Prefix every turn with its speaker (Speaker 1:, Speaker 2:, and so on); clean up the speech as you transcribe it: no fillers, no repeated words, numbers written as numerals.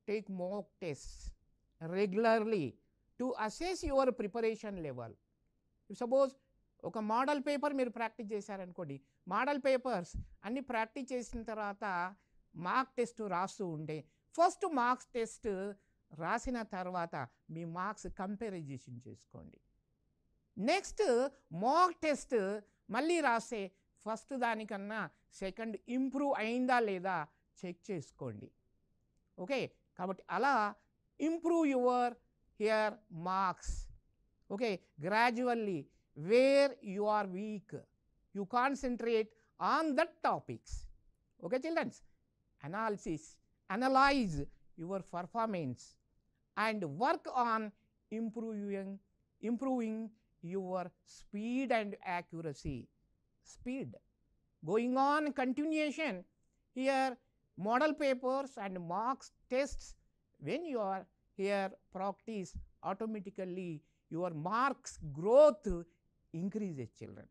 Speaker 1: take mock tests regularly to assess your preparation level. If suppose ఒక model paper మీరు practice చేశారనుకోండి, model papers అన్ని practice చేసిన తర్వాత మార్క్ టెస్ట్ రాస్తూ ఉంటే ఫస్ట్ మార్క్స్ టెస్ట్ రాసిన తర్వాత మీ మార్క్స్ కంపారిజన్ చేసుకోండి. నెక్స్ట్ మాక్ టెస్ట్ మళ్ళీ రాస్తే ఫస్ట్ దానికన్నా సెకండ్ ఇంప్రూవ్ అయిందా లేదా చెక్ చేసుకోండి. ఓకే, కాబట్టి అలా improve your here marks. Okay, gradually where you are weak, you concentrate on that topics. Okay children, analyze your performance and work on improving your speed and accuracy. Speed going on continuation here, model papers and marks tests, when you are here practice, automatically your marks growth increases children.